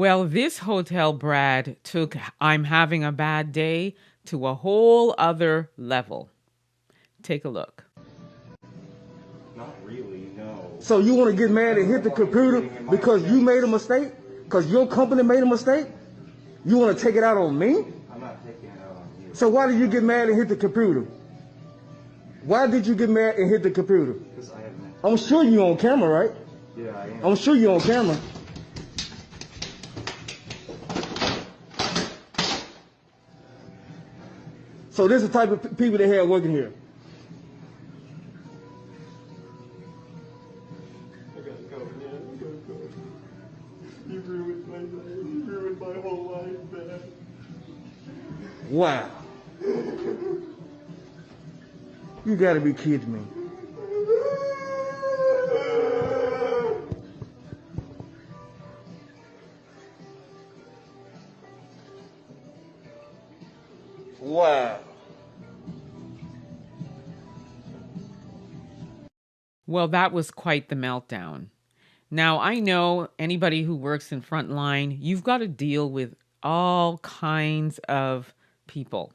Well, this hotel Brad took I'm having a bad day to a whole other level. Take a look. Not really, no. So you want to get mad and hit the computer because you made a mistake? Because your company made a mistake? You want to take it out on me? I'm not taking it out on you. So why did you get mad and hit the computer? Why did you get mad and hit the computer? Because I have mental. I'm sure you're on camera, right? Yeah, I am. I'm sure you're on camera. So this is the type of people they have working here. I gotta go, man. I gotta go. You ruined my life. You ruined my whole life, man. Wow. You gotta be kidding me. Wow. Well, that was quite the meltdown. Now, I know anybody who works in frontline, you've got to deal with all kinds of people.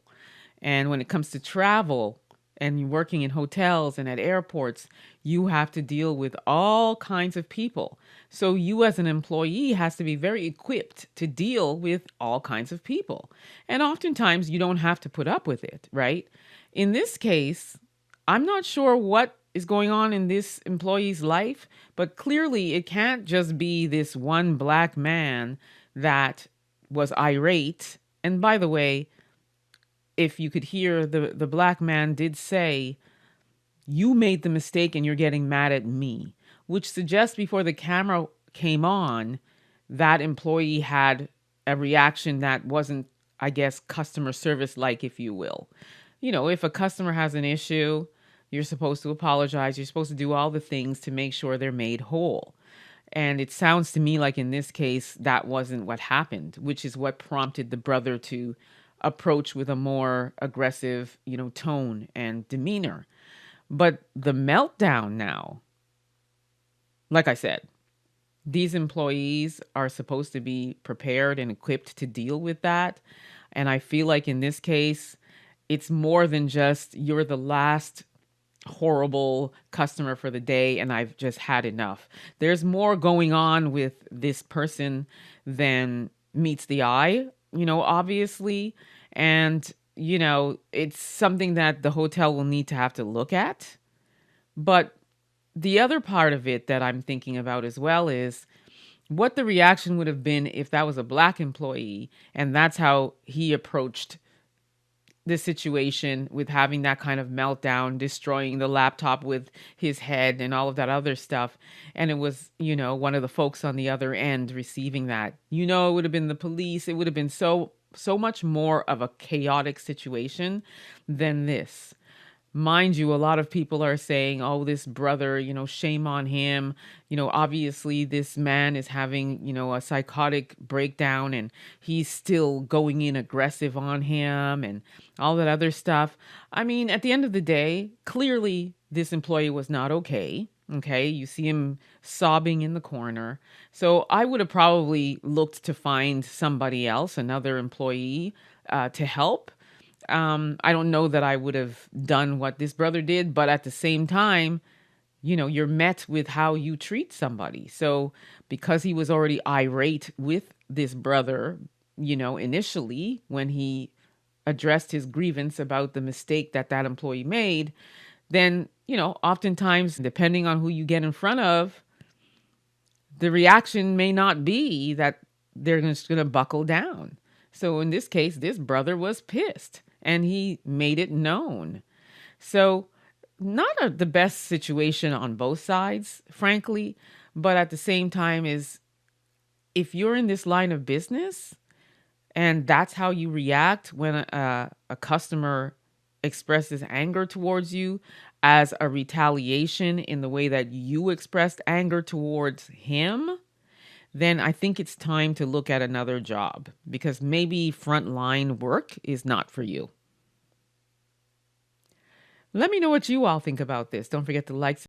And when it comes to travel and you're working in hotels and at airports, you have to deal with all kinds of people. So you as an employee has to be very equipped to deal with all kinds of people. And oftentimes you don't have to put up with it, right? In this case, I'm not sure what is going on in this employee's life, but clearly it can't just be this one black man that was irate. And by the way, if you could hear, the black man did say, "You made the mistake and you're getting mad at me," which suggests before the camera came on, that employee had a reaction that wasn't, I guess, customer service like, if you will. You know, if a customer has an issue, you're supposed to apologize. You're supposed to do all the things to make sure they're made whole. And it sounds to me like in this case, that wasn't what happened, which is what prompted the brother to approach with a more aggressive, tone and demeanor. But the meltdown now, like I said, these employees are supposed to be prepared and equipped to deal with that. And I feel like in this case, it's more than just you're the last horrible customer for the day and I've just had enough. There's more going on with this person than meets the eye, obviously. And, it's something that the hotel will need to have to look at. But the other part of it that I'm thinking about as well is what the reaction would have been if that was a black employee and that's how he approached the situation, with having that kind of meltdown, destroying the laptop with his head and all of that other stuff. And it was, one of the folks on the other end receiving that. It would have been the police. It would have been so much more of a chaotic situation than this. Mind you, a lot of people are saying, oh, this brother, shame on him. Obviously this man is having, a psychotic breakdown and he's still going in aggressive on him and all that other stuff. I mean, at the end of the day, clearly this employee was not okay. Okay. You see him sobbing in the corner. So I would have probably looked to find somebody else, another employee, to help. I don't know that I would have done what this brother did, but at the same time, you're met with how you treat somebody. So because he was already irate with this brother, initially when he addressed his grievance about the mistake that employee made, then, oftentimes, depending on who you get in front of, the reaction may not be that they're just going to buckle down. So in this case, this brother was pissed and he made it known. So not the best situation on both sides, frankly, but at the same time is if you're in this line of business and that's how you react when a customer expresses anger towards you as a retaliation in the way that you expressed anger towards him, then I think it's time to look at another job because maybe frontline work is not for you. Let me know what you all think about this. Don't forget to like,